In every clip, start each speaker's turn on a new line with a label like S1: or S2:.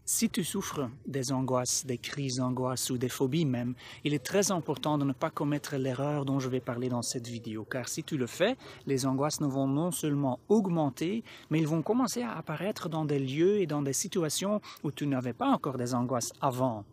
S1: Si tu souffres des angoisses, des crises d'angoisse ou des phobies même, il est très important de ne pas commettre l'erreur dont je vais parler dans cette vidéo, car si tu le fais, les angoisses ne vont non seulement augmenter, mais ils vont commencer à apparaître dans des lieux et dans des situations où tu n'avais pas encore des angoisses avant.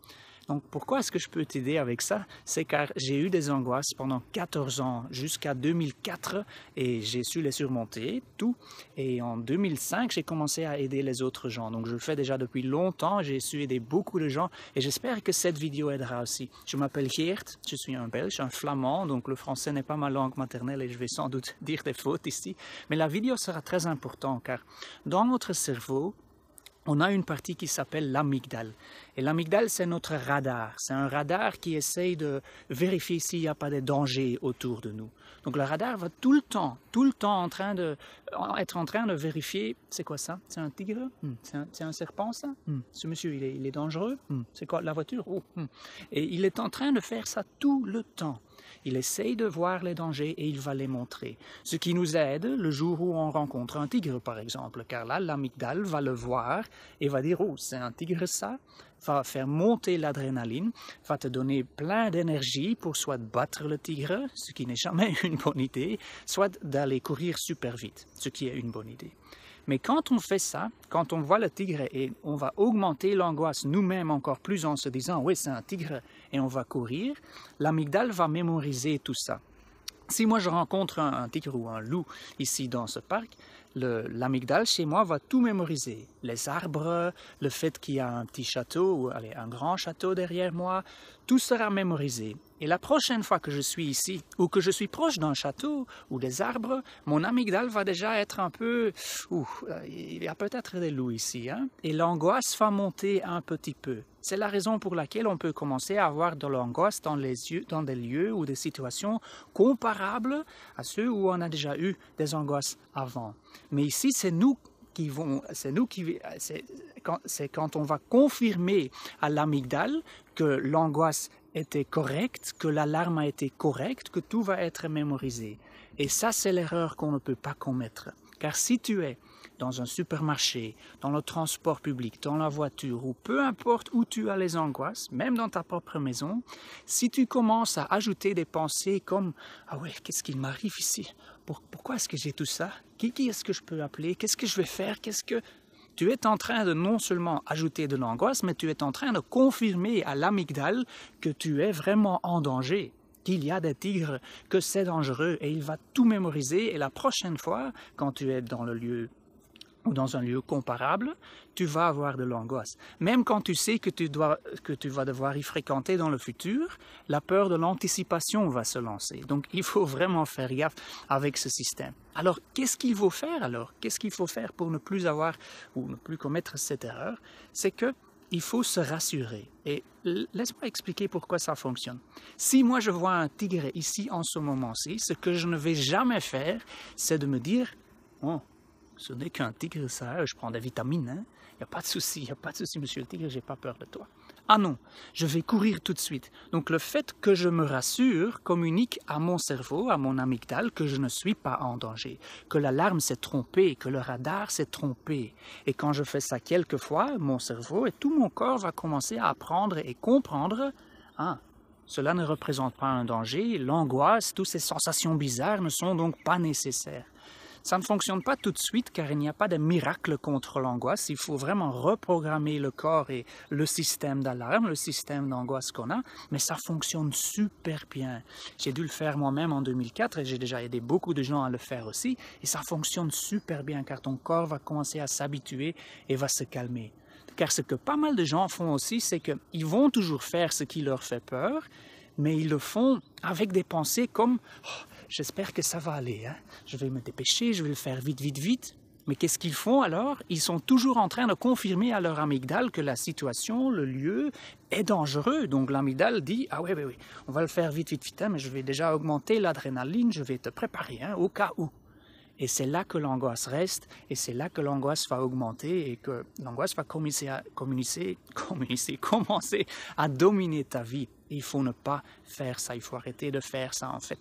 S1: Donc pourquoi est-ce que je peux t'aider avec ça? C'est car j'ai eu des angoisses pendant 14 ans, jusqu'à 2004, et j'ai su les surmonter, tout. Et en 2005, j'ai commencé à aider les autres gens. Donc je le fais déjà depuis longtemps, j'ai su aider beaucoup de gens, et j'espère que cette vidéo aidera aussi. Je m'appelle Geert, je suis un Belge, un flamand, donc le français n'est pas ma langue maternelle, et je vais sans doute dire des fautes ici. Mais la vidéo sera très importante, car dans notre cerveau, on a une partie qui s'appelle l'amygdale. Et l'amygdale, c'est notre radar. C'est un radar qui essaye de vérifier s'il n'y a pas de danger autour de nous. Donc le radar va tout le temps être en train de vérifier. C'est quoi ça? C'est un tigre? C'est un serpent, ça? Ce monsieur, il est dangereux? C'est quoi? La voiture? Et il est en train de faire ça tout le temps. Il essaye de voir les dangers et il va les montrer. Ce qui nous aide le jour où on rencontre un tigre, par exemple. Car là, l'amygdale va le voir et va dire « Oh, c'est un tigre ça ?» va faire monter l'adrénaline, va te donner plein d'énergie pour soit battre le tigre, ce qui n'est jamais une bonne idée, soit d'aller courir super vite, ce qui est une bonne idée. Mais quand on fait ça, quand on voit le tigre et on va augmenter l'angoisse nous-mêmes encore plus en se disant « oui, c'est un tigre » et on va courir, l'amygdale va mémoriser tout ça. Si moi je rencontre un tigre ou un loup ici dans ce parc, l'amygdale chez moi va tout mémoriser. Les arbres, le fait qu'il y a un petit château ou un grand château derrière moi, tout sera mémorisé. Et la prochaine fois que je suis ici ou que je suis proche d'un château ou des arbres, mon amygdale va déjà être un peu... il y a peut-être des loups ici, hein? Et l'angoisse va monter un petit peu. C'est la raison pour laquelle on peut commencer à avoir de l'angoisse dans des lieux ou des situations comparables à ceux où on a déjà eu des angoisses avant. Mais ici, c'est quand on va confirmer à l'amygdale que l'angoisse était correcte, que l'alarme a été correcte, que tout va être mémorisé. Et ça, c'est l'erreur qu'on ne peut pas commettre. Car si tu es dans un supermarché, dans le transport public, dans la voiture, ou peu importe où tu as les angoisses, même dans ta propre maison, si tu commences à ajouter des pensées comme « Ah ouais, qu'est-ce qu'il m'arrive ici? Pourquoi est-ce que j'ai tout ça? Qui est-ce que je peux appeler? Qu'est-ce que je vais faire? Tu es en train de non seulement ajouter de l'angoisse, mais tu es en train de confirmer à l'amygdale que tu es vraiment en danger, qu'il y a des tigres, que c'est dangereux, et il va tout mémoriser. Et la prochaine fois, quand tu es dans le lieu ou dans un lieu comparable, tu vas avoir de l'angoisse. Même quand tu sais que tu vas devoir y fréquenter dans le futur, la peur de l'anticipation va se lancer. Donc il faut vraiment faire gaffe avec ce système. Alors qu'est-ce qu'il faut faire alors? Qu'est-ce qu'il faut faire pour ne plus avoir ou ne plus commettre cette erreur? C'est que il faut se rassurer. Et laisse-moi expliquer pourquoi ça fonctionne. Si moi je vois un tigre ici en ce moment-ci, ce que je ne vais jamais faire, c'est de me dire « Oh, ce n'est qu'un tigre, ça, je prends des vitamines, hein? Il n'y a pas de souci, monsieur le tigre, j'ai pas peur de toi. » Ah non, je vais courir tout de suite. Donc le fait que je me rassure communique à mon cerveau, à mon amygdale, que je ne suis pas en danger, que l'alarme s'est trompée, que le radar s'est trompé. Et quand je fais ça quelques fois, mon cerveau et tout mon corps va commencer à apprendre et comprendre « Ah, cela ne représente pas un danger, l'angoisse, toutes ces sensations bizarres ne sont donc pas nécessaires. » Ça ne fonctionne pas tout de suite car il n'y a pas de miracle contre l'angoisse. Il faut vraiment reprogrammer le corps et le système d'alarme, le système d'angoisse qu'on a, mais ça fonctionne super bien. J'ai dû le faire moi-même en 2004 et j'ai déjà aidé beaucoup de gens à le faire aussi. Et ça fonctionne super bien car ton corps va commencer à s'habituer et va se calmer. Car ce que pas mal de gens font aussi, c'est qu'ils vont toujours faire ce qui leur fait peur, mais ils le font avec des pensées comme oh, « j'espère que ça va aller, hein? Je vais me dépêcher, je vais le faire vite, vite, vite. » Mais qu'est-ce qu'ils font alors? Ils sont toujours en train de confirmer à leur amygdale que la situation, le lieu est dangereux. Donc l'amygdale dit « Ah oui, on va le faire vite, vite, vite, hein, mais je vais déjà augmenter l'adrénaline, je vais te préparer, hein, au cas où. » Et c'est là que l'angoisse reste, et c'est là que l'angoisse va augmenter, et que l'angoisse va commencer à dominer ta vie. Il faut ne pas faire ça, il faut arrêter de faire ça en fait.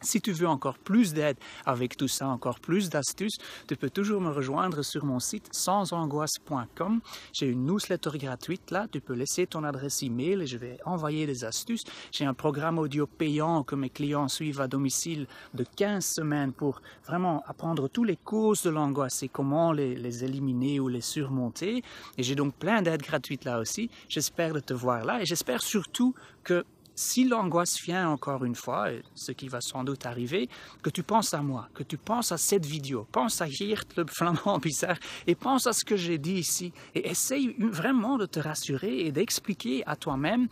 S1: Si tu veux encore plus d'aide avec tout ça, encore plus d'astuces, tu peux toujours me rejoindre sur mon site sansangoisse.com. J'ai une newsletter gratuite là, tu peux laisser ton adresse email et je vais envoyer des astuces. J'ai un programme audio payant que mes clients suivent à domicile de 15 semaines pour vraiment apprendre toutes les causes de l'angoisse et comment les éliminer ou les surmonter. Et j'ai donc plein d'aides gratuites là aussi. J'espère de te voir là et j'espère surtout que si l'angoisse vient encore une fois, ce qui va sans doute arriver, que tu penses à moi, que tu penses à cette vidéo, pense à Geert le flamand bizarre et pense à ce que j'ai dit ici et essaye vraiment de te rassurer et d'expliquer à toi-même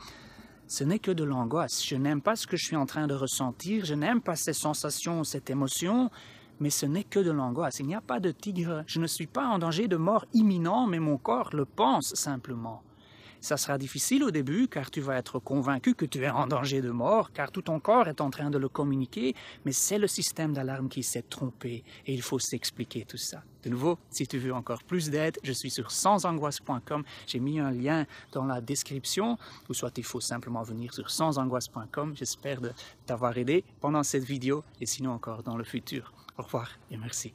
S1: ce n'est que de l'angoisse. Je n'aime pas ce que je suis en train de ressentir, je n'aime pas ces sensations, cette émotion, mais ce n'est que de l'angoisse. Il n'y a pas de tigre, je ne suis pas en danger de mort imminent, mais mon corps le pense simplement. Ça sera difficile au début car tu vas être convaincu que tu es en danger de mort, car tout ton corps est en train de le communiquer, mais c'est le système d'alarme qui s'est trompé et il faut s'expliquer tout ça. De nouveau, si tu veux encore plus d'aide, je suis sur sansangoisse.com. J'ai mis un lien dans la description, ou soit il faut simplement venir sur sansangoisse.com. J'espère t'avoir aidé pendant cette vidéo et sinon encore dans le futur. Au revoir et merci.